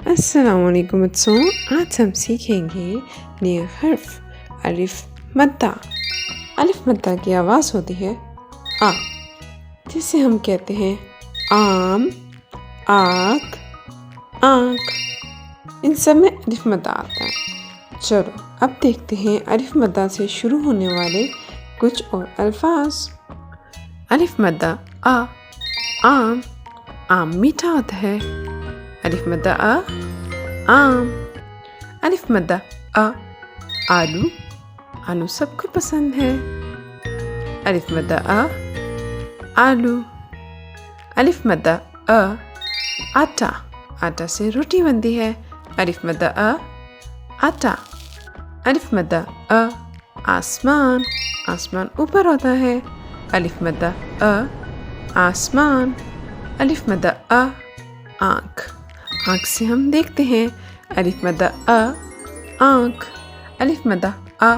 السلام علیکم بچوں، آج ہم سیکھیں گے نئے حرف الف مدہ۔ الف مدہ کی آواز ہوتی ہے آ، جسے ہم کہتے ہیں آم، آنکھ، آنکھ۔ ان سب میں الف مدہ آتا ہے۔ چلو اب دیکھتے ہیں الف مدہ سے شروع ہونے والے کچھ اور الفاظ۔ الف مدہ آ، آم، آم میٹھا ہوتا ہے۔ الف مدہ آ، آم۔ الف مدہ آ، آلو، آلو سب کو پسند ہے۔ الف مدہ آ، آلو۔ الف مدہ آ، آٹا، آٹا سے روٹی بنتی ہے۔ الف مدہ آ، آٹا۔ الف مدہ آ، آسمان، آسمان اوپر ہوتا ہے۔ الف مدہ آ، آسمان۔ الف مدہ آ، آنکھ، آنکھ سے ہم دیکھتے ہیں۔ الف مدہ آ، آنکھ۔ الف مدہ آ،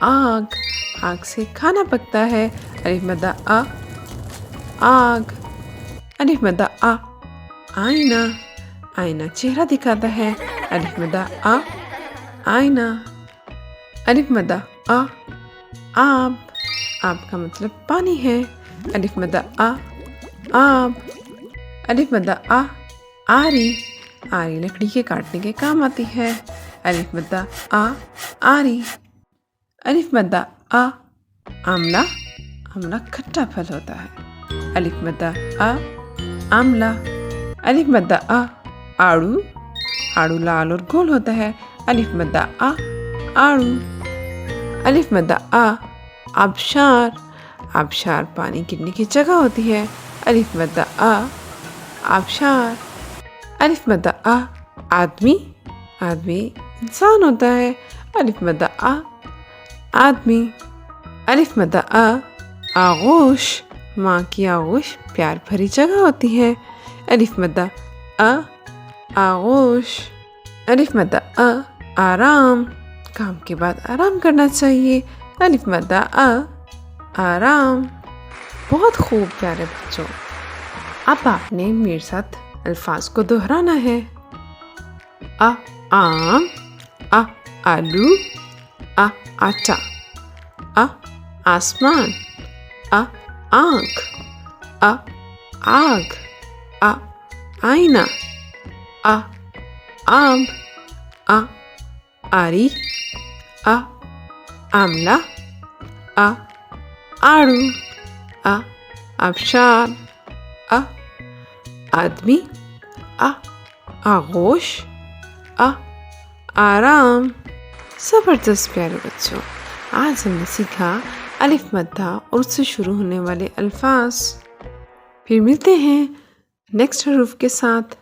آگ، آگ سے کھانا پکتا ہے۔ الف مدہ آ، آگ۔ الف مدہ آ، آئینہ، آئینہ چہرہ دکھاتا ہے۔ الف مدہ آ، آئینہ۔ الف مدہ آ، آب، آب کا مطلب پانی ہے۔ الف مدہ آ، آب۔ الف مدہ آ، آری، آری لکڑی کے کاٹنے کے کام آتی ہے۔ الف مدہ آ، آری۔ الف مدہ آ، آملہ، آملہ کھٹا پھل ہوتا ہے۔ الف مدہ آ، آملہ۔ الف مدہ آ، آڑو، آڑو لال اور گول ہوتا ہے۔ الف مدہ آ، آڑو۔ الف مدہ آ، آبشار، آبشار پانی گرنے کی جگہ ہوتی ہے۔ الف مدہ آ، آبشار۔ الف مدہ آ، آدمی، آدمی انسان ہوتا ہے۔ الف مدہ آ، آدمی۔ الف مدہ آ، آغوش، ماں کی آغوش پیار بھری جگہ ہوتی ہے۔ الف مدہ آ، آغوش۔ الف مدہ آ، آرام، کام کے بعد آرام کرنا چاہیے۔ الف مدہ آ، آرام۔ بہت خوب پیارے بچوں، اب آپ نے میرے ساتھ الفاظ کو دہرانا ہے۔ آ، آم، آ، آلو، آ، آٹا، آ، آسمان، آ، آنکھ، آ، آگ، آ، آئینہ، آ، آم، آ، آری، آ، آملہ، آ، آڑو، آ، آبشار، آ، آدمی، آ، آغوش، آ، آرام۔ زبردست پیارے بچوں، آج ہم نے سیکھا الف مدہ اور اس سے شروع ہونے والے الفاظ۔ پھر ملتے ہیں نیکسٹ حروف کے ساتھ۔